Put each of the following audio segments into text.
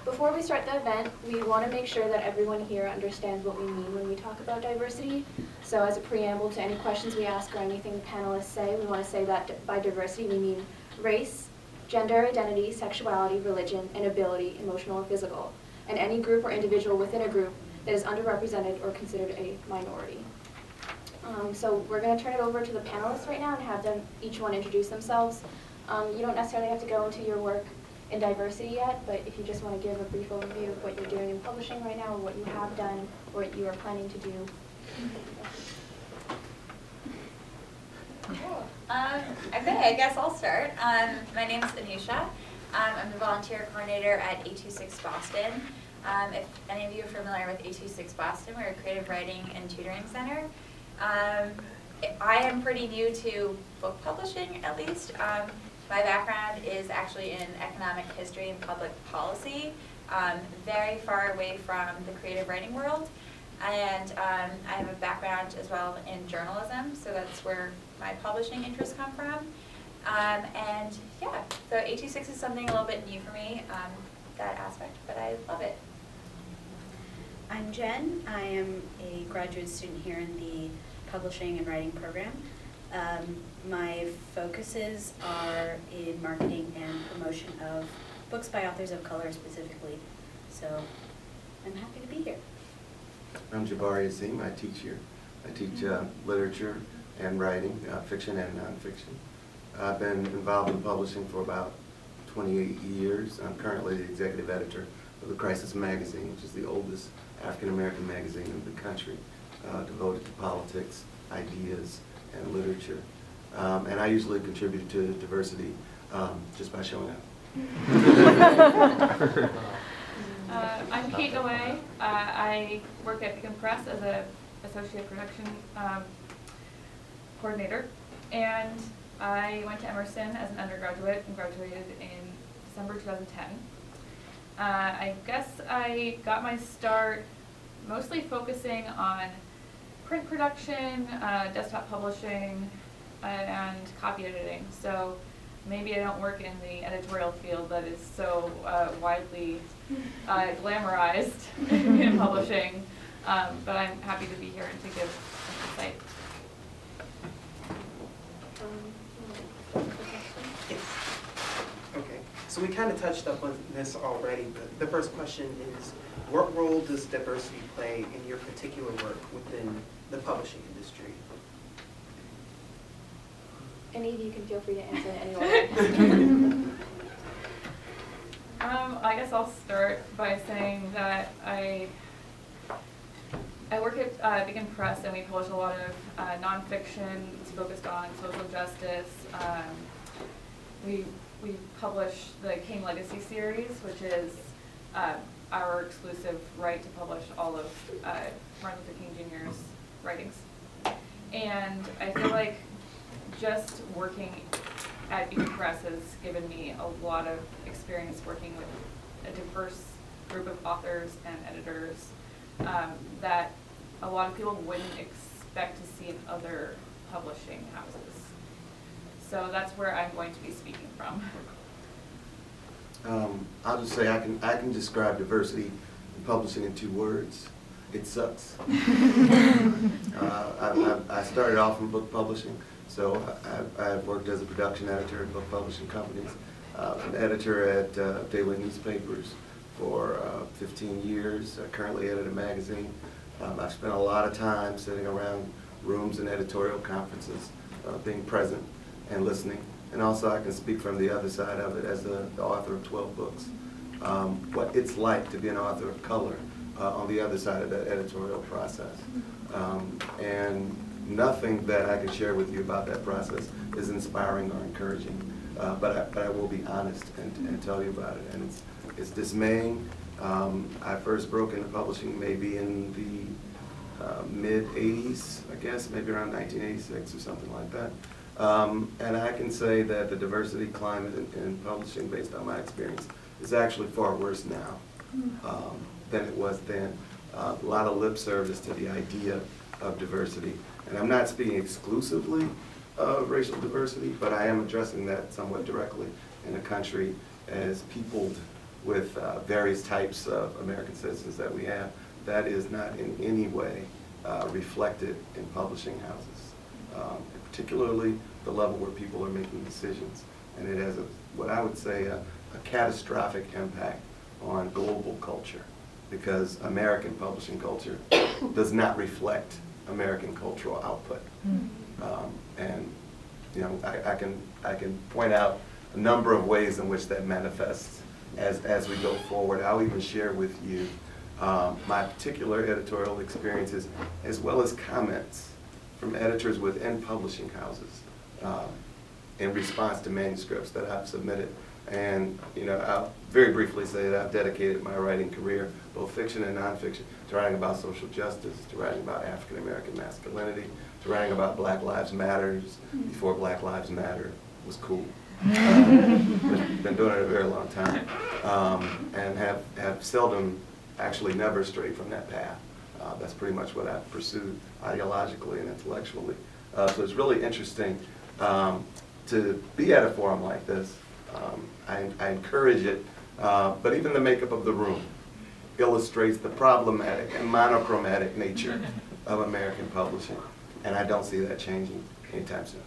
Before we start the event, we want to make sure that everyone here understands what we mean when we talk about diversity. So as a preamble to any questions we ask or anything the panelists say, we want to say that by diversity we mean race, gender identity, sexuality, religion, and ability, emotional or physical, and any group or individual within a group that is underrepresented or considered a minority. So we're going to turn it over to the panelists right now and have them each one introduce themselves. You don't necessarily have to go into your work in diversity yet, but if you just want to give a brief overview of what you're doing in publishing right now, or what you have done, or what you are planning to do. Cool. Okay, I guess I'll start. My name is Anusha. I'm the volunteer coordinator at 826 Boston. If any of you are familiar with 826 Boston, we're a creative writing and tutoring center. I am pretty new to book publishing, at least. My background is actually in economic history and public policy, very far away from the creative writing world. And I have a background as well in journalism, so that's where my publishing interests come from. And yeah, so 826 is something a little bit new for me, that aspect, but I love it. I'm Jen. I am a graduate student here in the publishing and writing program. My focuses are in marketing and promotion of books by authors of color specifically. So I'm happy to be here. I'm Jabari Azim. I teach here. I teach literature and writing, fiction and nonfiction. I've been involved in publishing for about 28 years. I'm currently the executive editor of the Crisis magazine, which is the oldest African-American magazine in the country, devoted to politics, ideas, and literature. And I usually contribute to diversity just by showing up. I'm Kate Noe. I work at Pick and Press as an associate production coordinator, and I went to Emerson as an undergraduate and graduated in December 2010. I guess I got my start mostly focusing on print production, desktop publishing, and copy editing. So maybe I don't work in the editorial field that is so widely glamorized in publishing, but I'm happy to be here and to give some insight. Yes. Okay. So we kind of touched up on this already, but the first question is, what role does diversity play in your particular work within the publishing industry? Any of you can feel free to answer in any order. I guess I'll start by saying that I work at Pick and Press, and we publish a lot of nonfiction. It's focused on social justice. We publish the King Legacy series, which is our exclusive right to publish all of Martin Luther King Jr.'s writings. And I feel like just working at Pick and Press has given me a lot of experience working with a diverse group of authors and editors that a lot of people wouldn't expect to see in other publishing houses. So that's where I'm going to be speaking from. I'll just say I can describe diversity in publishing in 2 words. It sucks. I started off in book publishing, so I've worked as a production editor at book publishing companies, an editor at daily newspapers for 15 years. I currently edit a magazine. I've spent a lot of time sitting around rooms and editorial conferences, being present and listening. And also I can speak from the other side of it as the author of 12 books. What it's like to be an author of color on the other side of that editorial process. And nothing that I can share with you about that process is inspiring or encouraging, but I will be honest and tell you about it. And it's dismaying. I first broke into publishing maybe in the mid-'80s, I guess, maybe around 1986 or something like that. And I can say that the diversity climate in publishing, based on my experience, is actually far worse now than it was then. A lot of lip service to the idea of diversity. And I'm not speaking exclusively of racial diversity, but I am addressing that somewhat directly in a country as peopled with various types of American citizens that we have, that is not in any way reflected in publishing houses, particularly the level where people are making decisions. And it has what I would say a catastrophic impact on global culture, because American publishing culture does not reflect American cultural output. And you know, I can point out a number of ways in which that manifests as we go forward. I'll even share with you my particular editorial experiences, as well as comments from editors within publishing houses in response to manuscripts that I've submitted. And you know, I'll very briefly say that I've dedicated my writing career, both fiction and nonfiction, to writing about social justice, to writing about African American masculinity, to writing about Black Lives Matters before Black Lives Matter was cool. Been doing it a very long time, and have seldom, actually never strayed from that path. That's pretty much what I've pursued ideologically and intellectually. So it's really interesting to be at a forum like this. I encourage it, but even the makeup of the room illustrates the problematic and monochromatic nature of American publishing, and I don't see that changing anytime soon.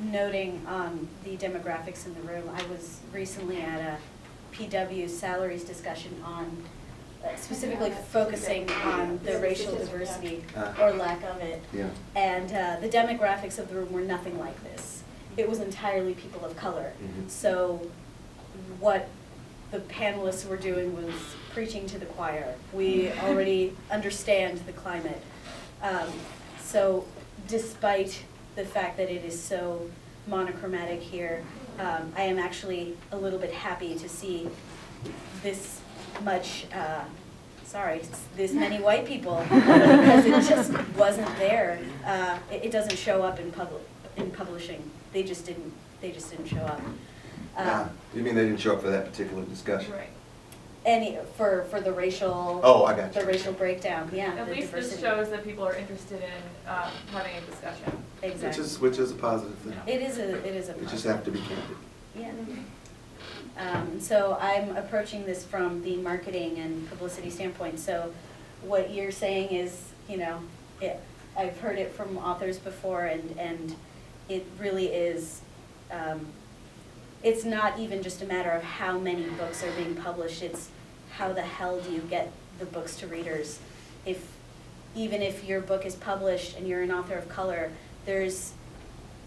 Noting on the demographics in the room, I was recently at a PW salaries discussion on specifically focusing on the racial diversity or lack of it. Yeah. And the demographics of the room were nothing like this. It was entirely people of color. Mhm. So what the panelists were doing was preaching to the choir. We already understand the climate. So despite the fact that it is so monochromatic here, I am actually a little bit happy to see this much, this many white people, because it just wasn't there. It doesn't show up in publishing. They just didn't show up. You mean they didn't show up for that particular discussion? Right. For the racial. Oh, I got you. The racial breakdown, yeah. At the least diversity. this shows that people are interested in having a discussion. Exactly. Which is a positive thing. It is a. We just have to be candid. Yeah. So I'm approaching this from the marketing and publicity standpoint. So what you're saying is, you know, I've heard it from authors before, and it really is, it's not even just a matter of how many books are being published, it's how the hell do you get the books to readers. Even if your book is published and you're an author of color, there's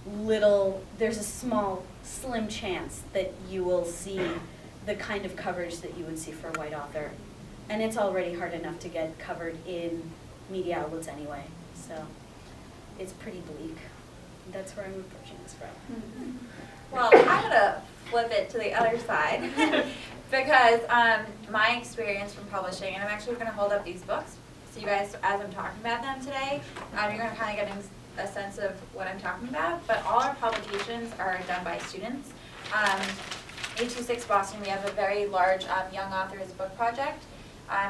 a small, slim chance that you will see the kind of coverage that you would see for a white author. And it's already hard enough to get covered in media outlets anyway, so it's pretty bleak. That's where I'm approaching this from. Well, I'm gonna flip it to the other side because my experience from publishing, and I'm actually gonna hold up these books so you guys, as I'm talking about them today, you're gonna kind of get a sense of what I'm talking about. But all our publications are done by students. 826 Boston, we have a very large young authors book project.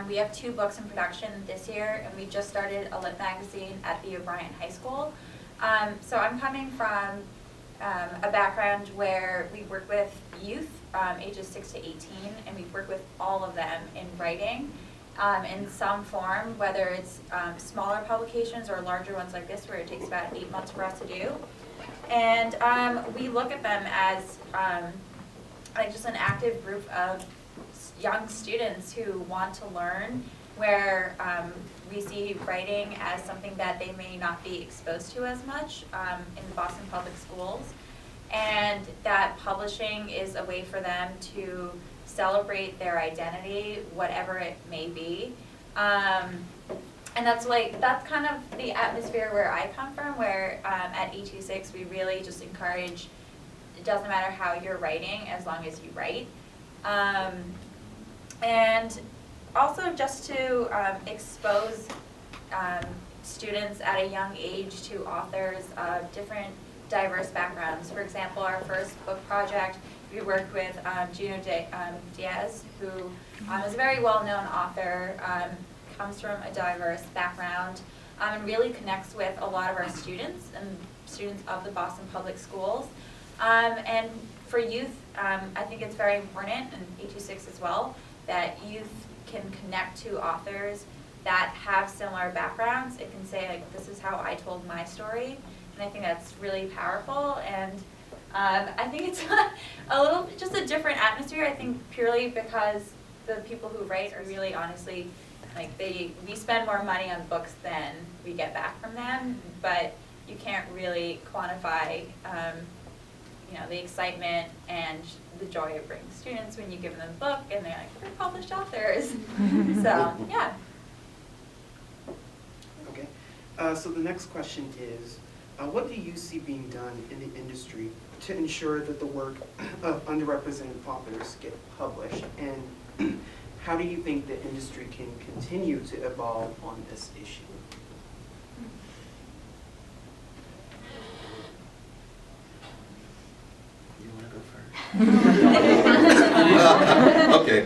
We have 2 books in production this year, and we just started a lit magazine at the O'Brien High School. So I'm coming from a background where we work with youth ages 6 to 18, and we work with all of them in writing in some form, whether it's smaller publications or larger ones like this where it takes about 8 months for us to do. And we look at them as like just an active group of young students who want to learn, where we see writing as something that they may not be exposed to as much in Boston Public Schools, and that publishing is a way for them to celebrate their identity, whatever it may be. And that's kind of the atmosphere where I come from, where at 826 we really just encourage, it doesn't matter how you're writing as long as you write. And also just to expose students at a young age to authors of different diverse backgrounds. For example, our first book project, we worked with Gino Diaz, who is a very well-known author, comes from a diverse background, and really connects with a lot of our students and students of the Boston Public Schools. And for youth, I think it's very important, and 826 as well, that youth can connect to authors that have similar backgrounds. It can say, like, this is how I told my story, and I think that's really powerful. And I think it's a little, just a different atmosphere, I think purely because the people who write are really honestly, like, we spend more money on books than we get back from them, but you can't really quantify the excitement and the joy it brings students when you give them a book and they're like, we're published authors. So, yeah. Okay. So the next question is, what do you see being done in the industry to ensure that the work of underrepresented authors get published? And how do you think the industry can continue to evolve on this issue? You want to go first? Okay.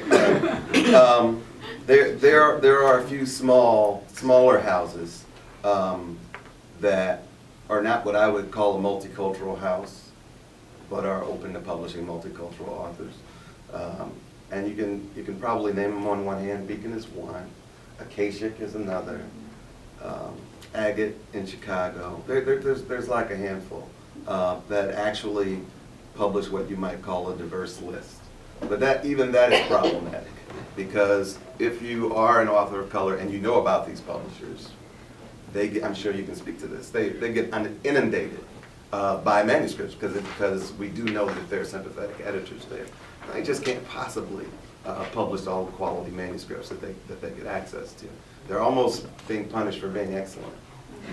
There are a few smaller houses that are not what I would call a multicultural house, but are open to publishing multicultural authors. And you can probably name them on one hand. Beacon is one. Acacia is another. Agate in Chicago. There's like a handful that actually publish what you might call a diverse list. But even that is problematic, because if you are an author of color and you know about these publishers, I'm sure you can speak to this, they get inundated by manuscripts because we do know that there are sympathetic editors there. They just can't possibly publish all the quality manuscripts that they get access to. They're almost being punished for being excellent.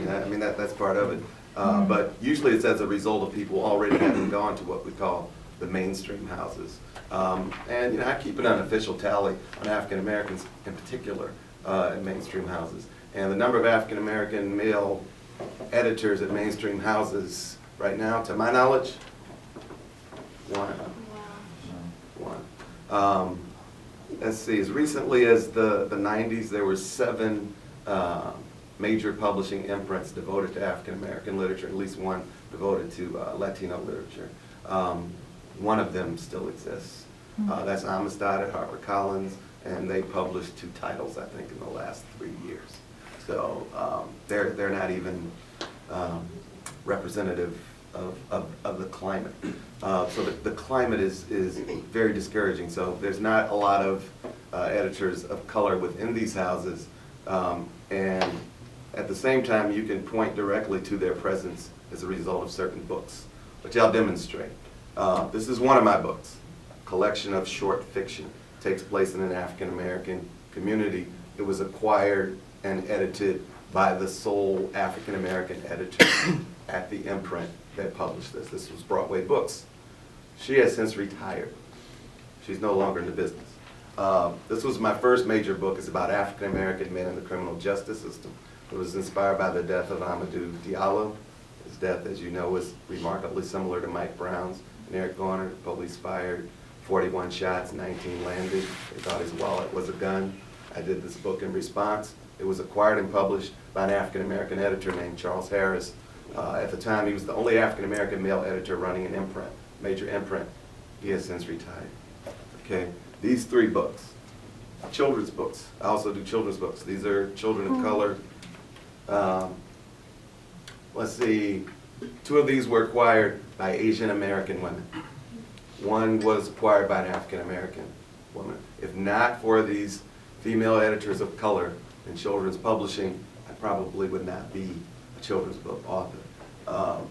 That's part of it. But usually it's as a result of people already having gone to what we call the mainstream houses. And I keep an unofficial tally on African Americans in particular in mainstream houses. And the number of African American male editors at mainstream houses right now, to my knowledge, one. Let's see, as recently as the 90s, there were 7 major publishing imprints devoted to African American literature, at least one devoted to Latino literature. One of them still exists. That's Amistad at HarperCollins, and they published 2 titles, I think, in the last 3 years. So they're not even representative of the climate. So the climate is very discouraging. So there's not a lot of editors of color within these houses, and at the same time you can point directly to their presence as a result of certain books, which I'll demonstrate. This is one of my books, collection of short fiction. Takes place in an African American community. It was acquired and edited by the sole African American editor at the imprint that published this. This was Broadway Books. She has since retired. She's no longer in the business. This was my first major book. It's about African American men in the criminal justice system. It was inspired by the death of Amadou Diallo. His death, as you know, was remarkably similar to Mike Brown's and Eric Garner. Police fired 41 shots, 19 landed. They thought his wallet was a gun. I did this book in response. It was acquired and published by an African American editor named Charles Harris. At the time, he was the only African American male editor running an imprint, major imprint. He has since retired. Okay, these 3 books, children's books. I also do children's books. These are children of color. Let's see, 2 of these were acquired by Asian American women. One was acquired by an African American woman. If not for these female editors of color in children's publishing, I probably would not be a children's book author.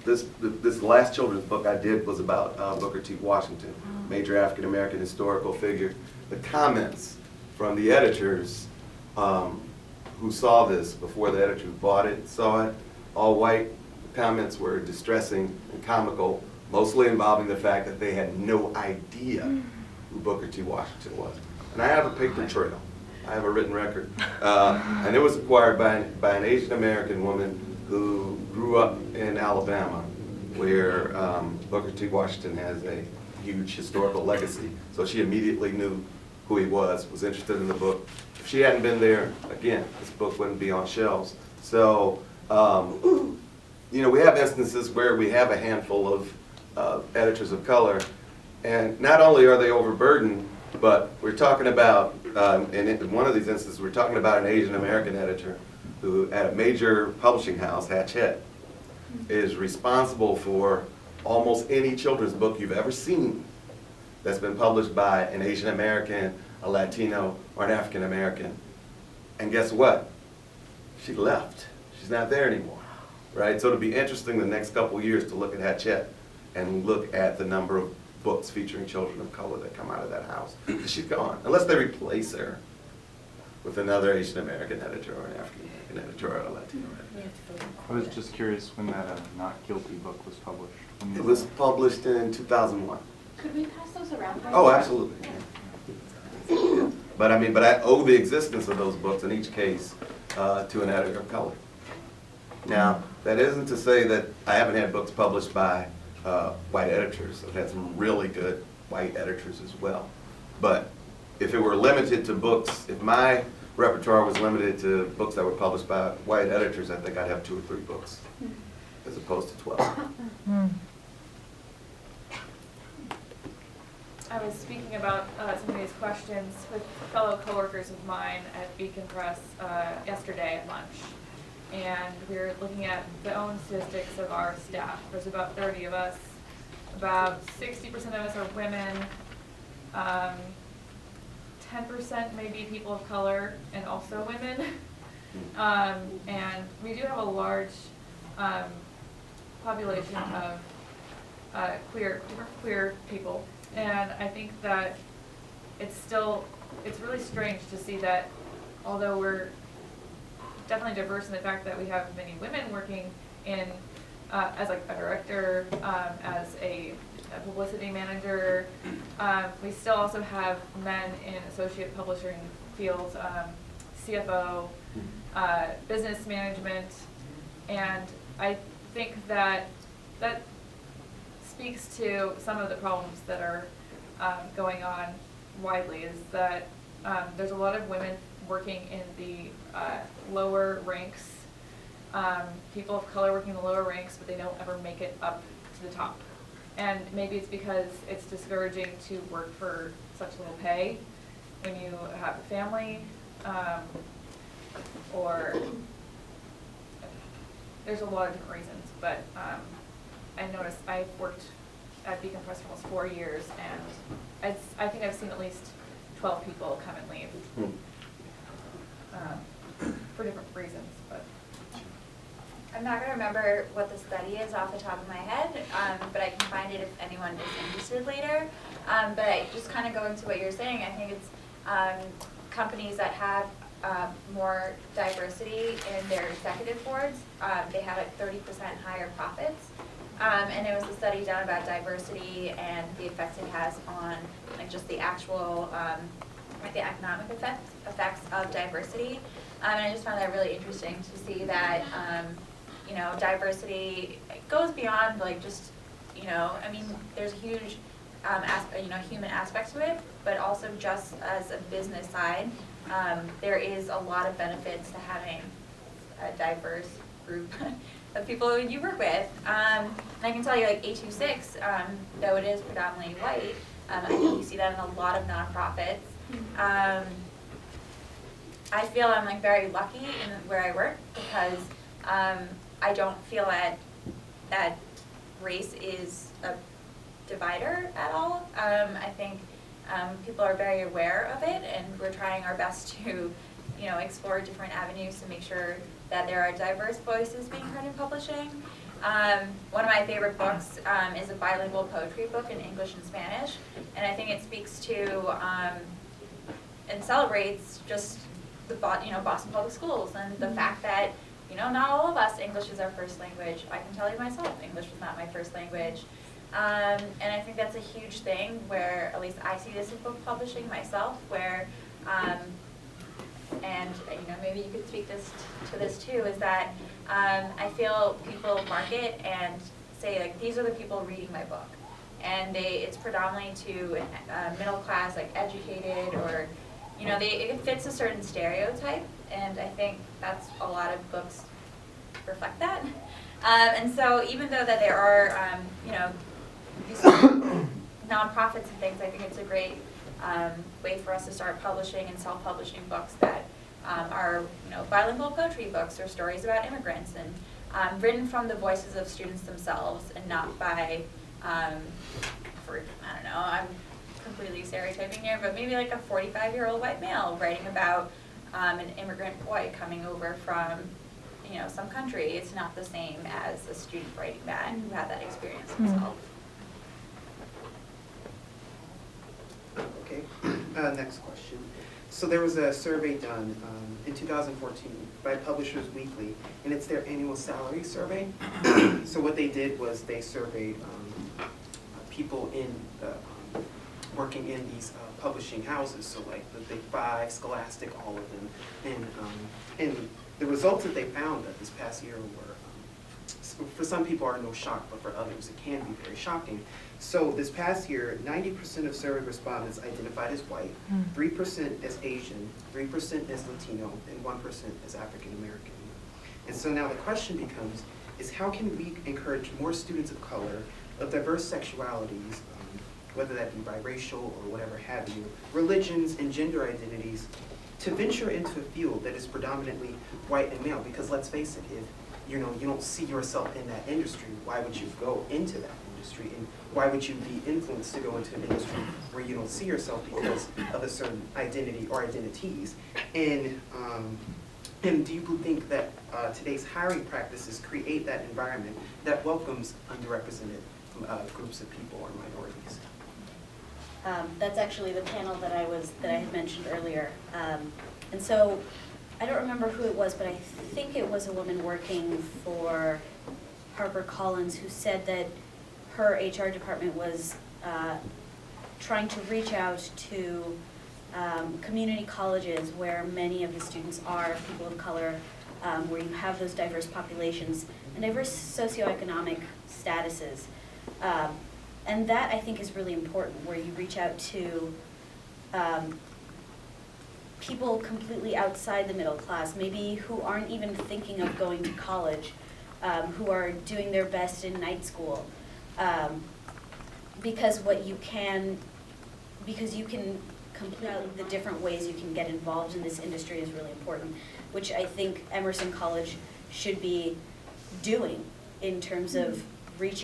This last children's book I did was about Booker T. Washington, major African American historical figure. The comments from the editors who saw this before the editor who bought it saw it, all white. The comments were distressing and comical, mostly involving the fact that they had no idea who Booker T. Washington was. And I have a paper trail. I have a written record. And it was acquired by an Asian American woman who grew up in Alabama, where Booker T. Washington has a huge historical legacy. So she immediately knew who he was interested in the book. If she hadn't been there, again, this book wouldn't be on shelves. So, we have instances where we have a handful of editors of color, And not only are they overburdened, but we're talking about, in one of these instances, we're talking about an Asian American editor who, at a major publishing house, Hatchet, is responsible for almost any children's book you've ever seen that's been published by an Asian American, a Latino, or an African American. And guess what? She left. She's not there anymore, right? So it'll be interesting the next couple of years to look at Hatchet and look at the number of books featuring children of color that come out of that house. She's gone, unless they replace her with another Asian American editor or an African American editor or a Latino editor. I was just curious when that Not Guilty book was published. When It was published in 2001. Could we pass those around? Oh, absolutely. Yeah. But I owe the existence of those books in each case to an editor of color. Now, that isn't to say that I haven't had books published by white editors. I've had some really good white editors as well. But if it were limited to books, if my repertoire was limited to books that were published by white editors, I think I'd have 2 or 3 books as opposed to 12. I was speaking about some of these questions with fellow coworkers of mine at Beacon Press yesterday at lunch. And we were looking at the own statistics of our staff. There's about 30 of us. About 60% of us are women. 10% may be people of color and also women. And we do have a large population of different queer people. And I think that it's really strange to see that although we're definitely diverse in the fact that we have many women working in as like a director, as a publicity manager, we still also have men in associate publishing fields, CFO, business management, and I think that speaks to some of the problems that are going on widely, is that there's a lot of women working in the lower ranks, people of color working in the lower ranks, but they don't ever make it up to the top. And maybe it's because it's discouraging to work for such little pay when you have a family, or there's a lot of different reasons, but I noticed I've worked at Beacon Press for almost 4 years, and I think I've seen at least 12 people come and leave for different reasons. But I'm not going to remember what the study is off the top of my head, but I can find it if anyone is interested later. But just kind of going to what you're saying, I think it's companies that have more diversity in their executive boards, they have like 30% higher profits. And it was a study done about diversity and the effects it has on like just the actual like the economic effects of diversity. And I just found that really interesting to see that you know, diversity goes beyond like just, you know, I mean, there's a huge human aspect to it, but also just as a business side, there is a lot of benefits to having a diverse group of people you work with. And I can tell you, like A26, though it is predominantly white, I think you see that in a lot of nonprofits. I feel I'm like very lucky in where I work because I don't feel that race is a divider at all. I think people are very aware of it, and we're trying our best to, you know, explore different avenues to make sure that there are diverse voices being heard in publishing. One of my favorite books is a bilingual poetry book in English and Spanish, and I think it speaks to and celebrates just the Boston Public Schools and the fact that, you know, not all of us English is our first language. I can tell you myself, English was not my first language. And I think that's a huge thing where, at least I see this in book publishing myself, where, and you know, maybe you could speak to this too, is that I feel people market and say like, these are the people reading my book. And it's predominantly to middle class, like educated, or, you know, it fits a certain stereotype, and I think that's a lot of books reflect that. And so even though that there are, you know, these nonprofits and things, I think it's a great way for us to start publishing and self-publishing books that are, bilingual poetry books or stories about immigrants, and written from the voices of students themselves and not by, I don't know, I'm completely stereotyping here, but maybe like a 45-year-old white male writing about an immigrant boy coming over from, some country. It's not the same as a student writing that who had that experience himself. Okay, next question. So there was a survey done in 2014 by Publishers Weekly, and it's their annual salary survey. So what they did was they surveyed people in working in these publishing houses, so like the Big Five, Scholastic, all of them, and the results that they found that this past year were, for some people are no shock, but for others it can be very shocking. So this past year, 90% of survey respondents identified as white, 3% as Asian, 3% as Latino, and 1% as African American. And so now the question becomes, is how can we encourage more students of color, of diverse sexualities, whether that be biracial or whatever have you, religions and gender identities, to venture into a field that is predominantly white and male? Because let's face it, if you don't see yourself in that industry, why would you go into that industry? And why would you be influenced to go into an industry where you don't see yourself because of a certain identity or identities? And do you think that today's hiring practices create that environment that welcomes underrepresented groups of people or minorities? That's actually the panel that I had mentioned earlier. And so I don't remember who it was, but I think it was a woman working for HarperCollins who said that her HR department was trying to reach out to community colleges where many of the students are people of color, where you have those diverse populations and diverse socioeconomic statuses. And that, I think, is really important, where you reach out to people completely outside the middle class, maybe who aren't even thinking of going to college, who are doing their best in night school. Because you can complete the different ways you can get involved in this industry is really important, which I think Emerson College should be doing in terms of reaching